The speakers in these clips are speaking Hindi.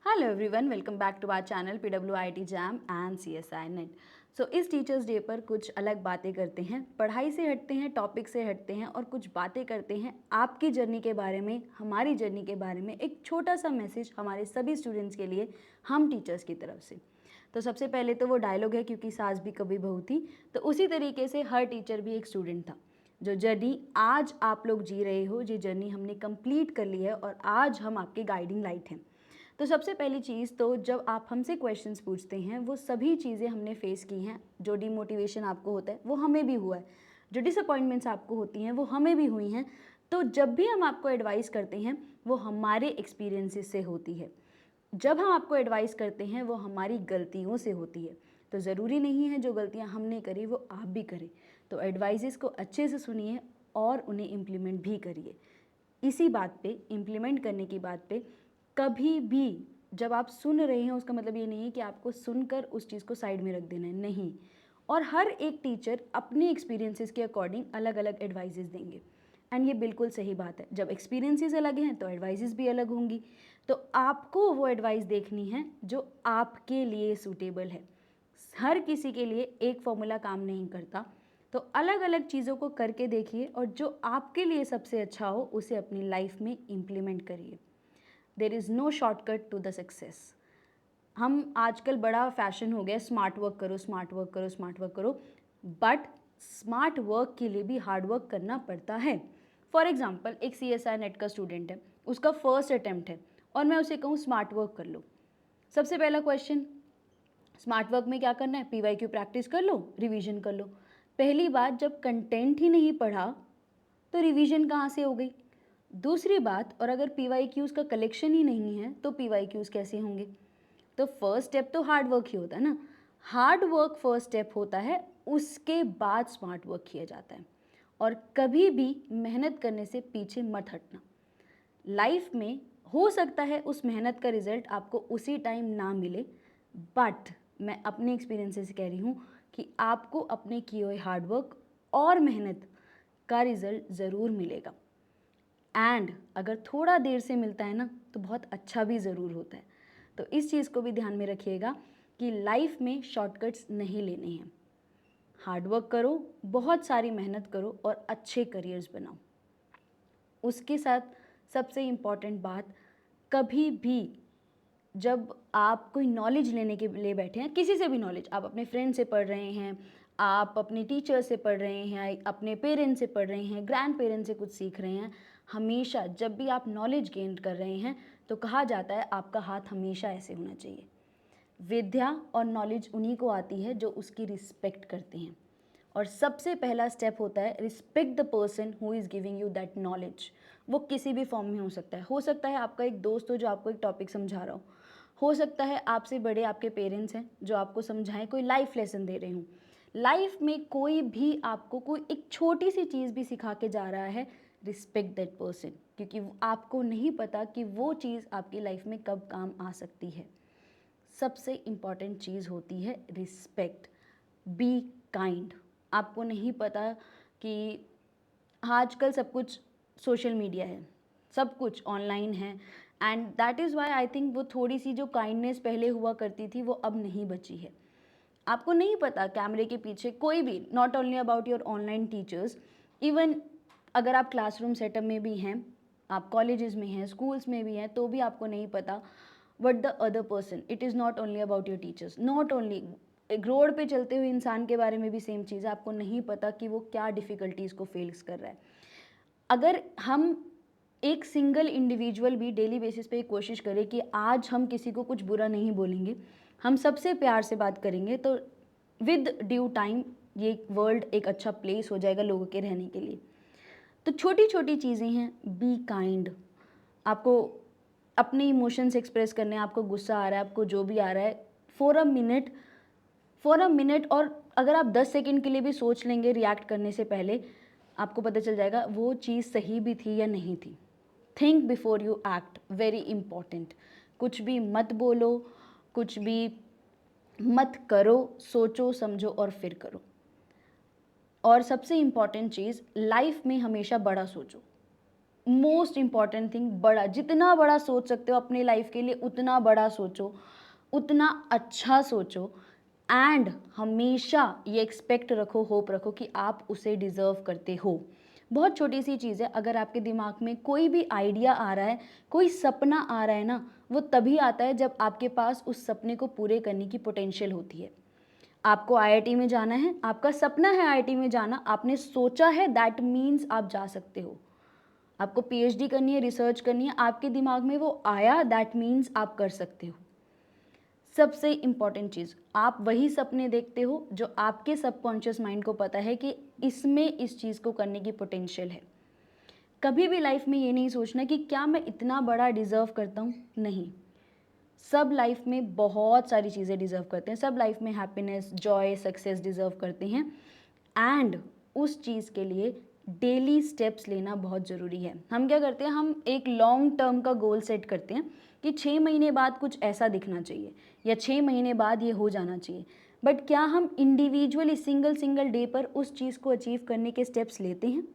Hello everyone, welcome back to our channel PWIT JAM and CSI NET. So इस टीचर्स डे पर कुछ अलग बातें करते हैं, पढ़ाई से हटते हैं, टॉपिक से हटते हैं और कुछ बातें करते हैं आपकी जर्नी के बारे में, हमारी जर्नी के बारे में। एक छोटा सा मैसेज हमारे सभी स्टूडेंट्स के लिए, हम टीचर्स की तरफ से। तो सबसे पहले तो वो डायलॉग है, क्योंकि सास भी कभी बहू थी, तो उसी तरीके से हर टीचर भी एक स्टूडेंट था। जो जर्नी आज आप लोग जी रहे हो, ये जर्नी हमने कंप्लीट कर ली है और आज हम आपके गाइडिंग लाइट हैं। तो सबसे पहली चीज़, तो जब आप हमसे क्वेश्चंस पूछते हैं, वो सभी चीज़ें हमने फेस की हैं। जो डिमोटिवेशन आपको होता है वो हमें भी हुआ है, जो डिसअपॉइंटमेंट्स आपको होती हैं वो हमें भी हुई हैं। तो जब भी हम आपको एडवाइस करते हैं वो हमारे एक्सपीरियंसेस से होती है। जब हम आपको एडवाइस करते हैं वो हमारी गलतियों से होती है। तो ज़रूरी नहीं है जो गलतियां हमने करी वो आप भी करें। तो एडवाइसेस को अच्छे से सुनिए और उन्हें इम्प्लीमेंट भी करिए। इसी बात पे, इम्प्लीमेंट करने की बात पे, कभी भी जब आप सुन रहे हैं उसका मतलब ये नहीं है कि आपको सुनकर उस चीज़ को साइड में रख देना है, नहीं। और हर एक टीचर अपने एक्सपीरियंसेस के अकॉर्डिंग अलग अलग एडवाइजेस देंगे। एंड ये बिल्कुल सही बात है, जब एक्सपीरियंसेस अलग हैं तो एडवाइजेस भी अलग होंगी। तो आपको वो एडवाइस देखनी है जो आपके लिए सूटेबल है। हर किसी के लिए एक फॉर्मूला काम नहीं करता। तो अलग अलग चीज़ों को करके देखिए और जो आपके लिए सबसे अच्छा हो उसे अपनी लाइफ में इम्प्लीमेंट करिए। There is no shortcut to the success. हम आजकल बड़ा फैशन हो गया, स्मार्ट वर्क करो, स्मार्ट वर्क करो, स्मार्ट वर्क करो। बट स्मार्ट वर्क के लिए भी हार्ड वर्क करना पड़ता है। फॉर एग्जाम्पल, एक CSI नेट का स्टूडेंट है, उसका फर्स्ट अटैम्प्ट है और मैं उसे कहूँ स्मार्ट वर्क कर लो। सबसे पहला क्वेश्चन, स्मार्ट वर्क में क्या करना है? PYQ प्रैक्टिस कर लो, रिवीजन कर लो। पहली बात, जब कंटेंट ही नहीं पढ़ा तो रिवीजन कहाँ से हो गई? दूसरी बात, और अगर PYQs का कलेक्शन ही नहीं है तो PYQs कैसे होंगे? तो फर्स्ट स्टेप तो हार्ड वर्क ही होता है ना। हार्ड वर्क फर्स्ट स्टेप होता है, उसके बाद स्मार्ट वर्क किया जाता है। और कभी भी मेहनत करने से पीछे मत हटना। लाइफ में हो सकता है उस मेहनत का रिजल्ट आपको उसी टाइम ना मिले, बट मैं अपने एक्सपीरियंस से कह रही हूँ कि आपको अपने किए हुए हार्डवर्क और मेहनत का रिजल्ट ज़रूर मिलेगा। एंड अगर थोड़ा देर से मिलता है ना तो बहुत अच्छा भी ज़रूर होता है। तो इस चीज़ को भी ध्यान में रखिएगा कि लाइफ में शॉर्टकट्स नहीं लेने हैं। हार्डवर्क करो, बहुत सारी मेहनत करो और अच्छे करियर्स बनाओ। उसके साथ सबसे इम्पॉर्टेंट बात, कभी भी जब आप कोई नॉलेज लेने के लिए बैठे हैं, किसी से भी नॉलेज, आप अपने फ्रेंड से पढ़ रहे हैं, आप अपने टीचर से पढ़ रहे हैं, अपने पेरेंट्स से पढ़ रहे हैं, ग्रैंड पेरेंट्स से कुछ सीख रहे हैं, हमेशा जब भी आप नॉलेज गेन कर रहे हैं तो कहा जाता है आपका हाथ हमेशा ऐसे होना चाहिए। विद्या और नॉलेज उन्हीं को आती है जो उसकी रिस्पेक्ट करते हैं। और सबसे पहला स्टेप होता है respect the person who is giving you that knowledge. वो किसी भी फॉर्म में हो सकता है आपका एक दोस्त हो जो आपको एक टॉपिक समझा रहा हो सकता है आपसे बड़े आपके पेरेंट्स हैं जो आपको समझाएं, कोई लाइफ लेसन दे रहे हूँ। लाइफ में कोई भी आपको कोई एक छोटी सी चीज़ भी सिखा के जा रहा है, रिस्पेक्ट दैट पर्सन, क्योंकि आपको नहीं पता कि वो चीज़ आपकी लाइफ में कब काम आ सकती है। सबसे इम्पॉर्टेंट चीज़ होती है रिस्पेक्ट। Be kind. आपको नहीं पता कि आजकल सब कुछ सोशल मीडिया है, सब कुछ ऑनलाइन है, and that is why I think वो थोड़ी सी जो काइंडनेस पहले हुआ करती थी वो अब नहीं बची है। आपको नहीं पता कैमरे के पीछे कोई भी, not only about your online teachers, even अगर आप क्लासरूम सेटअप में भी हैं, आप कॉलेजेस में हैं, स्कूल्स में भी हैं, तो भी आपको नहीं पता what the other person, it is not only about your teachers, not only एक रोड पे चलते हुए इंसान के बारे में भी सेम चीज़ है। आपको नहीं पता कि वो क्या डिफ़िकल्टीज़ को फेस कर रहा है। अगर हम एक सिंगल इंडिविजुअल भी डेली बेसिस पे कोशिश करें कि आज हम किसी को कुछ बुरा नहीं बोलेंगे, हम सबसे प्यार से बात करेंगे, तो विद ड्यू टाइम ये वर्ल्ड एक अच्छा प्लेस हो जाएगा लोगों के रहने के लिए। तो छोटी छोटी चीज़ें हैं, बी काइंड। आपको अपने इमोशंस एक्सप्रेस करने हैं, आपको गुस्सा आ रहा है, आपको जो भी आ रहा है, फॉर अ मिनट, और अगर आप 10 सेकंड के लिए भी सोच लेंगे रिएक्ट करने से पहले, आपको पता चल जाएगा वो चीज़ सही भी थी या नहीं थी। Think before you act, very important. कुछ भी मत बोलो, कुछ भी मत करो, सोचो समझो और फिर करो। और सबसे इम्पॉर्टेंट चीज़, लाइफ में हमेशा बड़ा सोचो। मोस्ट इम्पॉर्टेंट थिंग, बड़ा, जितना बड़ा सोच सकते हो अपने लाइफ के लिए उतना बड़ा सोचो, उतना अच्छा सोचो। एंड हमेशा ये एक्सपेक्ट रखो, होप रखो कि आप उसे डिज़र्व करते हो। बहुत छोटी सी चीज़ है, अगर आपके दिमाग में कोई भी आइडिया आ रहा है, कोई सपना आ रहा है ना, वो तभी आता है जब आपके पास उस सपने को पूरे करने की पोटेंशियल होती है। आपको आईआईटी में जाना है, आपका सपना है आईआईटी में जाना, आपने सोचा है, दैट मीन्स आप जा सकते हो। आपको पीएचडी करनी है, रिसर्च करनी है, आपके दिमाग में वो आया, दैट मीन्स आप कर सकते हो। सबसे इम्पॉर्टेंट चीज़, आप वही सपने देखते हो जो आपके सबकॉन्शियस माइंड को पता है कि इसमें इस चीज़ को करने की पोटेंशियल है। कभी भी लाइफ में ये नहीं सोचना कि क्या मैं इतना बड़ा डिज़र्व करता हूँ, नहीं। सब लाइफ में बहुत सारी चीज़ें डिज़र्व करते हैं, सब लाइफ में हैप्पीनेस, जॉय, सक्सेस डिज़र्व करते हैं। एंड उस चीज़ के लिए डेली स्टेप्स लेना बहुत ज़रूरी है। हम क्या करते हैं, हम एक लॉन्ग टर्म का गोल सेट करते हैं कि 6 महीने बाद कुछ ऐसा दिखना चाहिए या 6 महीने बाद ये हो जाना चाहिए। बट क्या हम इंडिविजुअली सिंगल डे पर उस चीज़ को अचीव करने के स्टेप्स लेते हैं?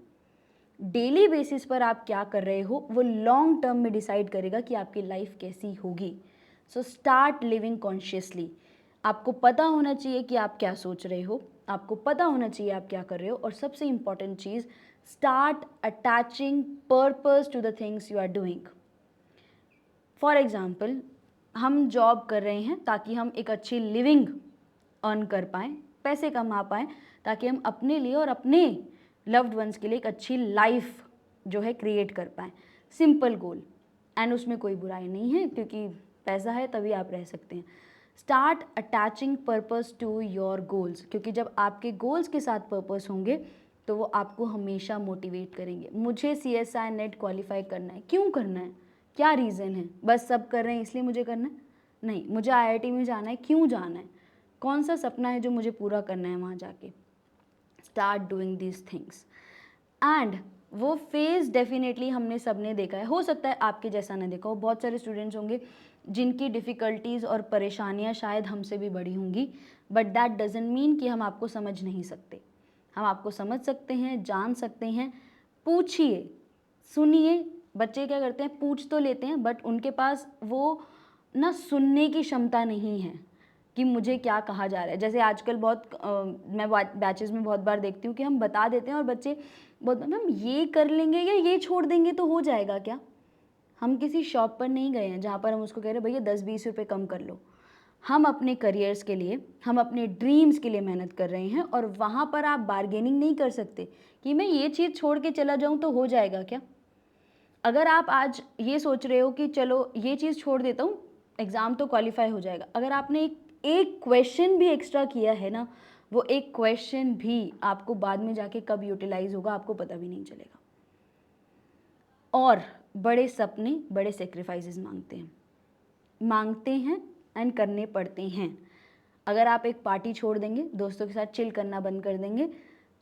डेली बेसिस पर आप क्या कर रहे हो वो लॉन्ग टर्म में डिसाइड करेगा कि आपकी लाइफ कैसी होगी। So start living consciously. आपको पता होना चाहिए कि आप क्या सोच रहे हो, आपको पता होना चाहिए आप क्या कर रहे हो, और सबसे इम्पॉर्टेंट चीज़, start attaching purpose to the things you are doing. For example, हम जॉब कर रहे हैं ताकि हम एक अच्छी लिविंग अर्न कर पाएँ, पैसे कमा पाएँ, ताकि हम अपने लिए और अपने लव्ड वंस के लिए एक अच्छी लाइफ जो है क्रिएट कर पाएँ। सिंपल गोल, एंड उसमें कोई बुराई नहीं है क्योंकि पैसा है तभी आप रह सकते हैं। Start attaching purpose to your goals, क्योंकि जब आपके गोल्स के साथ पर्पस होंगे तो वो आपको हमेशा मोटिवेट करेंगे। मुझे CSI नेट क्वालिफाई करना है, क्यों करना है, क्या रीज़न है? बस सब कर रहे हैं इसलिए मुझे करना है? नहीं, मुझे IIT में जाना है, क्यों जाना है? कौन सा सपना है जो मुझे पूरा करना है वहाँ जाके? Start doing these things. And वो फेज़ डेफिनेटली हमने सबने देखा है, हो सकता है आपके जैसा ना देखा हो। बहुत सारे स्टूडेंट्स होंगे जिनकी डिफ़िकल्टीज़ और परेशानियाँ शायद हमसे भी बड़ी होंगी, बट दैट डज़न्ट मीन कि हम आपको समझ नहीं सकते। हम आपको समझ सकते हैं, जान सकते हैं। पूछिए, सुनिए। बच्चे क्या करते हैं, पूछ तो लेते हैं बट उनके पास वो ना सुनने की क्षमता नहीं है कि मुझे क्या कहा जा रहा है। जैसे आजकल बहुत मैं बैचेज़ में बहुत बार देखती हूँ कि हम बता देते हैं और बच्चे बोलते हैं मैम ये कर लेंगे या ये छोड़ देंगे तो हो जाएगा क्या? हम किसी शॉप पर नहीं गए हैं जहाँ पर हम उसको कह रहे हैं भैया 10-20 रुपए कम कर लो। हम अपने करियर्स के लिए, हम अपने ड्रीम्स के लिए मेहनत कर रहे हैं और वहाँ पर आप बार्गेनिंग नहीं कर सकते कि मैं ये चीज़ छोड़ के चला जाऊँ तो हो जाएगा क्या? अगर आप आज ये सोच रहे हो कि चलो ये चीज़ छोड़ देता हूँ, एग्ज़ाम तो क्वालिफ़ाई हो जाएगा। अगर आपने एक क्वेश्चन भी एक्स्ट्रा किया है ना, वो एक क्वेश्चन भी आपको बाद में जाके कब यूटिलाइज़ होगा आपको पता भी नहीं चलेगा। और बड़े सपने बड़े सैक्रिफाइसेस मांगते हैं एंड करने पड़ते हैं। अगर आप एक पार्टी छोड़ देंगे, दोस्तों के साथ चिल करना बंद कर देंगे,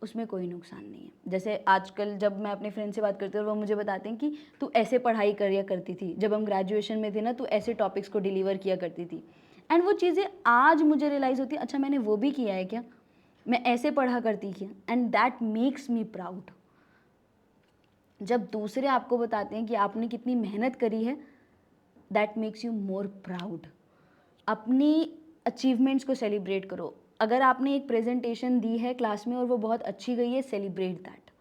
उसमें कोई नुकसान नहीं है। जैसे आजकल जब मैं अपने फ्रेंड से बात करती हूँ और वो मुझे बताते हैं कि तू ऐसे पढ़ाई करिया करती थी, जब हम ग्रेजुएशन में थे ना तू ऐसे टॉपिक्स को डिलीवर किया करती थी। एंड वो चीज़ें आज मुझे रियलाइज़ होती है, अच्छा मैंने वो भी किया है क्या? मैं ऐसे पढ़ा करती थी, and that makes me proud. जब दूसरे आपको बताते हैं कि आपने कितनी मेहनत करी है, that makes you more proud. अपनी अचीवमेंट्स को सेलिब्रेट करो। अगर आपने एक प्रेजेंटेशन दी है क्लास में और वो बहुत अच्छी गई है, celebrate that.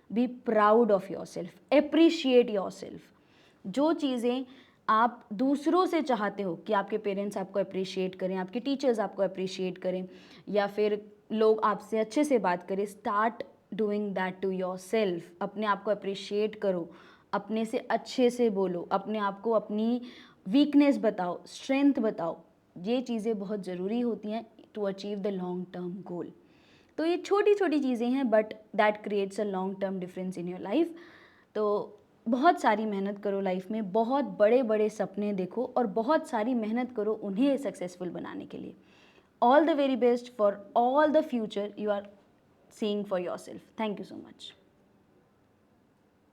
Be proud of your self, appreciate your self. जो चीज़ें आप दूसरों से चाहते हो कि आपके पेरेंट्स आपको अप्रिशिएट करें, आपके टीचर्स आपको अप्रिशिएट करें, या फिर लोग आपसे अच्छे से बात करें, start doing that to yourself. अपने आप को अप्रिशिएट करो, अपने से अच्छे से बोलो, अपने आप को अपनी वीकनेस बताओ, स्ट्रेंथ बताओ। ये चीज़ें बहुत ज़रूरी होती हैं to achieve the long term goal. तो ये छोटी छोटी चीज़ें हैं but that creates a long term difference in your life. तो बहुत सारी मेहनत करो लाइफ में, बहुत बड़े बड़े सपने देखो और बहुत सारी मेहनत करो उन्हें सक्सेसफुल बनाने के लिए। All the very best for all the future you are seeing for yourself. Thank you so much.